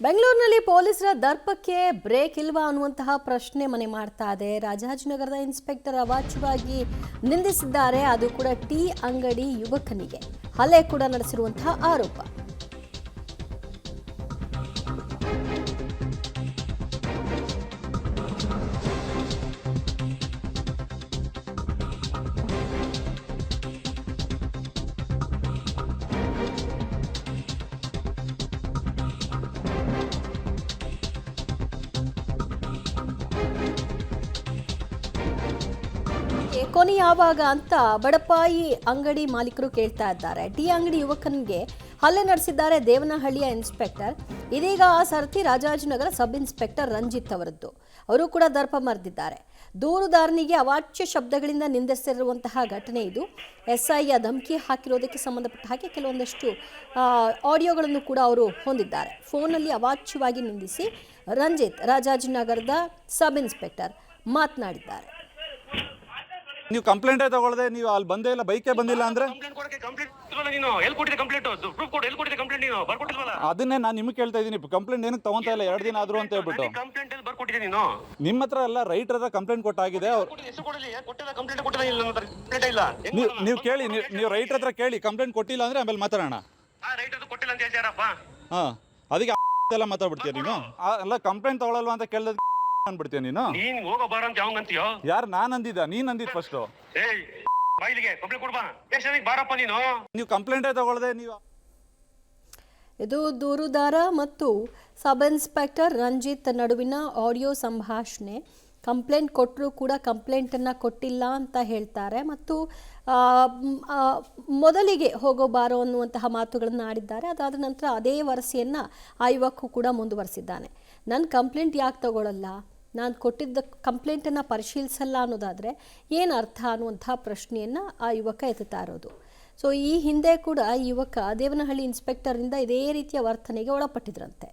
ಬೆಂಗಳೂರಿನಲ್ಲಿ ಪೊಲೀಸರ ದರ್ಪಕ್ಕೆ ಬ್ರೇಕ್ ಇಲ್ವಾ ಅನ್ನುವಂತಹ ಪ್ರಶ್ನೆ ಮನೆ ಮಾಡ್ತಾ ಇದೆ. ರಾಜಾಜಿನಗರದ ಇನ್ಸ್ಪೆಕ್ಟರ್ ಅವಾಚ್ಯವಾಗಿ ನಿಂದಿಸಿದ್ದಾರೆ. ಅದು ಕೂಡ ಟೀ ಅಂಗಡಿ ಯುವಕನಿಗೆ ಹಲ್ಲೆ ಕೂಡ ನಡೆಸಿರುವಂತಹ ಆರೋಪ. ಕೊನೆ ಯಾವಾಗ ಅಂತ ಬಡಪಾಯಿ ಅಂಗಡಿ ಮಾಲೀಕರು ಕೇಳ್ತಾ ಇದ್ದಾರೆ. ಟೀ ಅಂಗಡಿ ಯುವಕನಿಗೆ ಹಲ್ಲೆ ನಡೆಸಿದ್ದಾರೆ ದೇವನಹಳ್ಳಿಯ ಇನ್ಸ್ಪೆಕ್ಟರ್. ಇದೀಗ ಸರತಿ ರಾಜಾಜಿನಗರ ಸಬ್ ಇನ್ಸ್ಪೆಕ್ಟರ್ ರಂಜಿತ್ ಅವರದ್ದು. ಅವರು ಕೂಡ ದರ್ಪ ಮರೆದಿದ್ದಾರೆ. ದೂರುದಾರನಿಗೆ ಅವಾಚ್ಯ ಶಬ್ದಗಳಿಂದ ನಿಂದಿಸಿರುವಂತಹ ಘಟನೆ ಇದು. ಎಸ್ಐಯ ಧಮಕಿ ಹಾಕಿರೋದಕ್ಕೆ ಸಂಬಂಧಪಟ್ಟ ಹಾಗೆ ಕೆಲವೊಂದಷ್ಟು ಆಡಿಯೋಗಳನ್ನು ಕೂಡ ಅವರು ಹೊಂದಿದ್ದಾರೆ. ಫೋನಲ್ಲಿ ಅವಾಚ್ಯವಾಗಿ ನಿಂದಿಸಿ ರಂಜಿತ್ ರಾಜಾಜಿನಗರದ ಸಬ್ ಇನ್ಸ್ಪೆಕ್ಟರ್ ಮಾತನಾಡಿದ್ದಾರೆ. ನೀವು ಕಂಪ್ಲೇಂಟ್ ತಗೊಳ್ಳದೆ ನೀವು ಅಲ್ಲಿ ಬಂದೇ ಇಲ್ಲ, ಬೈಕೇ ಬಂದಿಲ್ಲ ಅಂದ್ರೆ ಅದನ್ನೇ ನಾನು ನಿಮ್ಗೆ ಕೇಳ್ತಾ ಇದ್ದೀನಿ. ಕಂಪ್ಲೇಂಟ್ ಏನಕ್ಕೆ ತಗೊಂತ ಇಲ್ಲ 2 ದಿನ ಆದ್ರೂ ಅಂತ ಹೇಳ್ಬಿಟ್ಟು ನಿಮ್ಮ ಹತ್ರ ಎಲ್ಲ ರೈಟರ್ ಕಂಪ್ಲೇಂಟ್ ಕೊಟ್ಟಾಗಿದೆ. ನೀವು ಕೇಳಿ, ನೀವು ರೈಟರ್ ಹತ್ರ ಕೇಳಿ, ಕಂಪ್ಲೇಂಟ್ ಕೊಟ್ಟಿಲ್ಲ ಅಂದ್ರೆ ಆಮೇಲೆ ಮಾತಾಡೋಣ. ಹಾ, ಅದಕ್ಕೆ ಎಲ್ಲ ಮಾತಾಡ್ಬಿಡ್ತೀಯ ನೀನು. ಎಲ್ಲ ಕಂಪ್ಲೇಂಟ್ ತಗೊಳ್ಳಲ್ವಾ ಅಂತ ಕೇಳಿದ್ ಅನ್ಬಿಡ್ತೀಯ ನೀನು. ಯಾರು ನಾನು ಅಂದಿದ್ದ? ನೀನ್ ಅಂದಿದ್ ಫಸ್ಟ್. ನೀವು ಕಂಪ್ಲೇಂಟೇ ತಗೊಳ್ಳದೆ ನೀವು. ಇದು ದೂರುದಾರ ಮತ್ತು ಸಬ್ ಇನ್ಸ್ಪೆಕ್ಟರ್ ರಂಜಿತ್ ನಡುವಿನ ಆಡಿಯೋ ಸಂಭಾಷಣೆ. ಕಂಪ್ಲೇಂಟ್ ಕೊಟ್ಟರು ಕೂಡ ಕಂಪ್ಲೇಂಟನ್ನು ಕೊಟ್ಟಿಲ್ಲ ಅಂತ ಹೇಳ್ತಾರೆ ಮತ್ತು ಮೊದಲಿಗೆ ಹೋಗೋ ಬಾರೋ ಅನ್ನುವಂತಹ ಮಾತುಗಳನ್ನು ಆಡಿದ್ದಾರೆ. ಅದಾದ ನಂತರ ಅದೇ ವರಸೆಯನ್ನು ಆ ಯುವಕ ಕೂಡ ಮುಂದುವರೆಸಿದ್ದಾನೆ. ನನ್ನ ಕಂಪ್ಲೇಂಟ್ ಯಾಕೆ ತಗೊಳ್ಳಲ್ಲ, ನಾನು ಕೊಟ್ಟಿದ್ದ ಕಂಪ್ಲೇಂಟನ್ನು ಪರಿಶೀಲಿಸಲ್ಲ ಅನ್ನೋದಾದರೆ ಏನು ಅರ್ಥ ಅನ್ನುವಂಥ ಪ್ರಶ್ನೆಯನ್ನು ಆ ಯುವಕ ಎತ್ತುತ್ತಾ ಇರೋದು. ಸೊ ಈ ಹಿಂದೆ ಕೂಡ ಈ ಯುವಕ ದೇವನಹಳ್ಳಿ ಇನ್ಸ್ಪೆಕ್ಟರಿಂದ ಇದೇ ರೀತಿಯ ವರ್ತನೆಗೆ ಒಳಪಟ್ಟಿದ್ರಂತೆ.